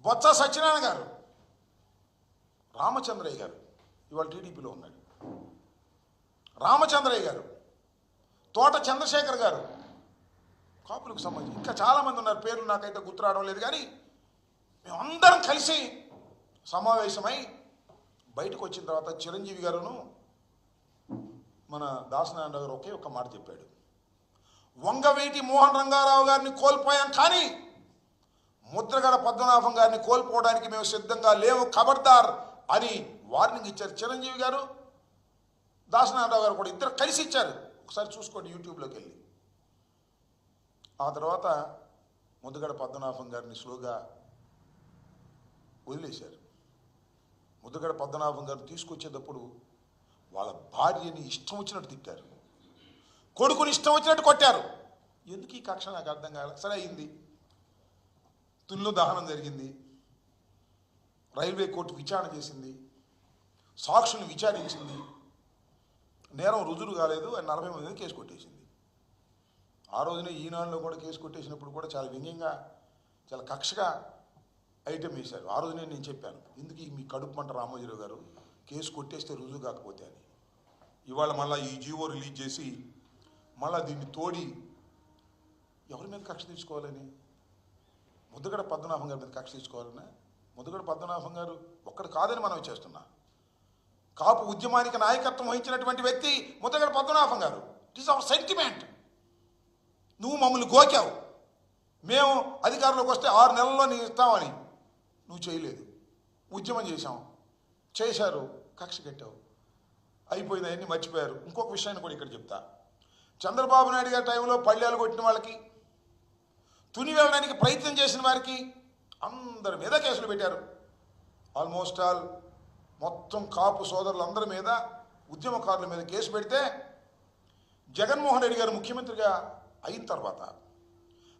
బొత్స సత్యనారాయణ గారు, రామచంద్రయ్య గారు ఇవాళ టీడీపీలో ఉన్నాడు, రామచంద్రయ్య గారు, తోట చంద్రశేఖర్ గారు కాపులకు సంబంధించి ఇంకా చాలామంది ఉన్నారు, పేర్లు నాకైతే గుర్తు రావడం లేదు. కానీ మేమందరం కలిసి సమావేశమై బయటకు వచ్చిన తర్వాత చిరంజీవి గారును మన దాసనారాయణ గారు ఒకే ఒక్క మాట చెప్పాడు, వంగవీటి మోహన్ రంగారావు గారిని కోల్పోయాం కానీ ముద్రగడ పద్మనాభం గారిని కోల్పోవడానికి మేము సిద్ధంగా లేవు, ఖబర్దార్ అని వార్నింగ్ ఇచ్చారు. చిరంజీవి గారు, దాసనారాయణరావు గారు కూడా ఇద్దరు కలిసి ఇచ్చారు. ఒకసారి చూసుకోండి యూట్యూబ్లోకి వెళ్ళి. ఆ తర్వాత ముద్రగడ పద్మనాభం గారిని స్లోగా వదిలేశారు. ముద్రగడ పద్మనాభం గారు తీసుకొచ్చేటప్పుడు వాళ్ళ భార్యని ఇష్టం వచ్చినట్టు తిట్టారు, కొడుకుని ఇష్టం వచ్చినట్టు కొట్టారు. ఎందుకు ఈ కక్ష నాకు అర్థం కాలే. సరే అయింది, తుల్లో దహనం జరిగింది, రైల్వే కోర్టు విచారణ చేసింది, సాక్షులను విచారించింది, నేరం రుజువు కాలేదు అని 40 మంది కేసు కొట్టేసింది. ఆ రోజునే ఈనాడులో కూడా కేసు కొట్టేసినప్పుడు కూడా చాలా వ్యంగ్యంగా చాలా కక్షగా ఐటెం వేశారు. ఆ రోజునే నేను చెప్పాను, ఎందుకు మీ కడుపు మంట రామోజీరావు గారు, కేసు కొట్టేస్తే రుజువు కాకపోతే అని. ఇవాళ మళ్ళీ ఈ జీవో రిలీజ్ చేసి మళ్ళీ దీన్ని తోడి ఎవరి మీద కక్ష తీసుకోవాలని, ముద్రగడ పద్మనాభం గారి మీద కక్ష తీసుకోవాలన్నా? ముద్రగడ పద్మనాభం గారు ఒక్కడు కాదని మనం చేస్తున్నా. కాపు ఉద్యమానికి నాయకత్వం వహించినటువంటి వ్యక్తి ముద్రగడ పద్మనాభం గారు. It is our sentiment. నువ్వు మమ్మల్ని గోకావు, మేము అధికారంలోకి వస్తే 6 నెలల్లో నీ ఇస్తామని నువ్వు చేయలేదు, ఉద్యమం చేశారు, కక్ష కట్టావు, అయిపోయింది, అవన్నీ మర్చిపోయారు. ఇంకొక విషయాన్ని కూడా ఇక్కడ చెప్తా. చంద్రబాబు నాయుడు గారి టైంలో పళ్ళేలు కొట్టిన వాళ్ళకి, తుని వెళ్ళడానికి ప్రయత్నం చేసిన వారికి అందరి మీద కేసులు పెట్టారు. ఆల్మోస్ట్ ఆల్ మొత్తం కాపు సోదరులందరి మీద, ఉద్యమకారుల మీద కేసు పెడితే జగన్మోహన్ రెడ్డి గారు ముఖ్యమంత్రిగా అయిన తర్వాత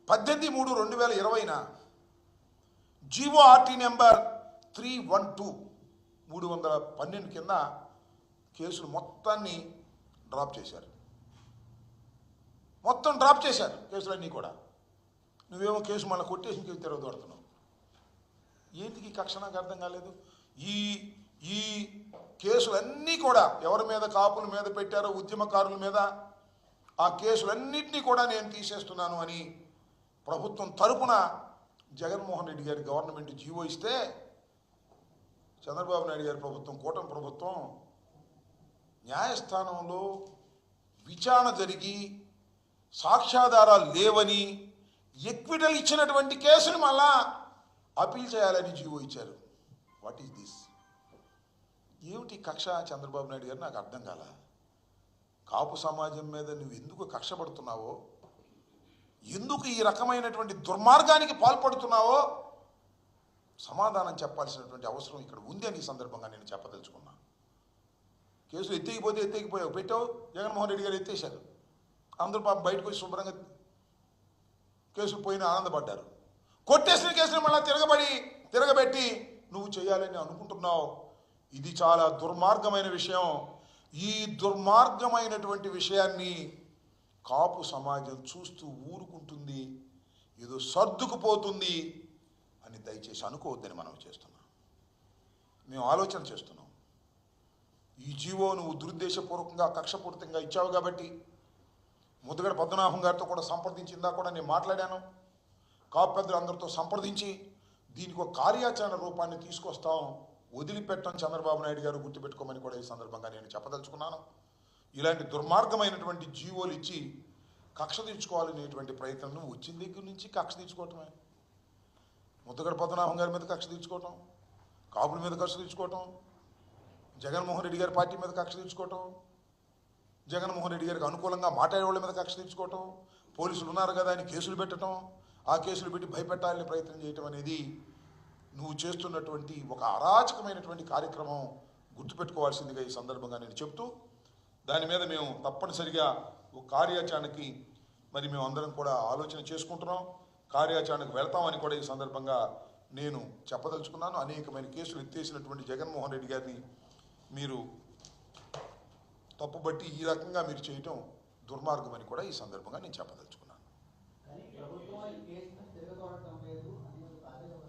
18/3/2020 జీవో ఆర్టీ నెంబర్ 312 312 కింద కేసులు మొత్తాన్ని డ్రాప్ చేశారు. మొత్తం డ్రాప్ చేశారు కేసులన్నీ కూడా. నువ్వేమో కేసు మళ్ళీ కొట్టేసిన కేసు తిరగదోడుతున్నావు. ఏంటికి ఈ కక్ష నాకు అర్థం కాలేదు. ఈ కేసులన్నీ కూడా ఎవరి మీద, కాపుల మీద పెట్టారో, ఉద్యమకారుల మీద, ఆ కేసులన్నింటినీ కూడా నేను తీసేస్తున్నాను అని ప్రభుత్వం తరపున జగన్మోహన్ రెడ్డి గారి గవర్నమెంట్ జీవో ఇస్తే, చంద్రబాబు నాయుడు గారి ప్రభుత్వం, కూటమి ప్రభుత్వం న్యాయస్థానంలో విచారణ జరిగి సాక్ష్యాధారాలు లేవని ఎక్విటల్ ఇచ్చినటువంటి కేసును మళ్ళా అపీల్ చేయాలని జీవో ఇచ్చారు. What is this? ఏమిటి కక్ష చంద్రబాబు నాయుడు గారు? నాకు అర్థం కాల. కాపు సమాజం మీద నువ్వు ఎందుకు కక్ష పడుతున్నావో, ఎందుకు ఈ రకమైనటువంటి దుర్మార్గానికి పాల్పడుతున్నావో సమాధానం చెప్పాల్సినటువంటి అవసరం ఇక్కడ ఉంది అని ఈ సందర్భంగా నేను చెప్పదలుచుకున్నా. కేసులు ఎత్తేకిపోయావు, పెట్టావు, జగన్మోహన్ రెడ్డి గారు ఎత్తేశారు. అందరూ పాపం బయటకు వచ్చి శుభ్రంగా కేసులు పోయిన ఆనందపడ్డారు. కొట్టేసిన కేసులు మళ్ళీ తిరగబెట్టి నువ్వు చేయాలని అనుకుంటున్నావు. ఇది చాలా దుర్మార్గమైన విషయం. ఈ దుర్మార్గమైనటువంటి విషయాన్ని కాపు సమాజం చూస్తూ ఊరుకుంటుంది, ఏదో సర్దుకుపోతుంది అని దయచేసి అనుకోవద్దని మనం చేస్తున్నాం. మేము ఆలోచన చేస్తున్నాం. ఈ జీవో నువ్వు దురుద్దేశపూర్వకంగా, కక్షపూరితంగా ఇచ్చావు కాబట్టి ముద్రగడ పద్మనాభం గారితో కూడా సంప్రదించిందా కూడా నేను మాట్లాడాను. కాపు పెద్దలు అందరితో సంప్రదించి దీనికి ఒక కార్యాచరణ రూపాన్ని తీసుకొస్తాం, వదిలిపెట్టం చంద్రబాబు నాయుడు గారు గుర్తుపెట్టుకోమని కూడా ఈ సందర్భంగా నేను చెప్పదలుచుకున్నాను. ఇలాంటి దుర్మార్గమైనటువంటి జీవోలు ఇచ్చి కక్ష తీర్చుకోవాలనేటువంటి ప్రయత్నం నువ్వు వచ్చిన దగ్గర నుంచి కక్ష తీర్చుకోవటమే. ముద్రగడ పద్మనాభం గారి మీద కక్ష తీర్చుకోవటం, కాపుల మీద కక్ష తీర్చుకోవటం, జగన్మోహన్ రెడ్డి గారి పార్టీ మీద కక్ష తీర్చుకోవటం, జగన్మోహన్ రెడ్డి గారికి అనుకూలంగా మాట్లాడే వాళ్ళ మీద కక్ష తీర్చుకోవటం, పోలీసులు ఉన్నారు కదా అని కేసులు పెట్టడం, ఆ కేసులు పెట్టి భయపెట్టాలని ప్రయత్నం చేయటం అనేది నువ్వు చేస్తున్నటువంటి ఒక అరాచకమైనటువంటి కార్యక్రమం గుర్తుపెట్టుకోవాల్సిందిగా ఈ సందర్భంగా నేను చెప్తూ, దాని మీద మేము తప్పనిసరిగా ఒక కార్యాచరణకి మరి మేము అందరం కూడా ఆలోచన చేసుకుంటున్నాం, కార్యాచరణకు వెళ్తామని కూడా ఈ సందర్భంగా నేను చెప్పదలుచుకున్నాను. అనేకమైన కేసులు ఎత్తేసినటువంటి జగన్మోహన్ రెడ్డి గారిని మీరు తప్పుబట్టి ఈ రకంగా మీరు చేయటం దుర్మార్గం అని కూడా ఈ సందర్భంగా నేను చెప్పదలుచుకున్నాను.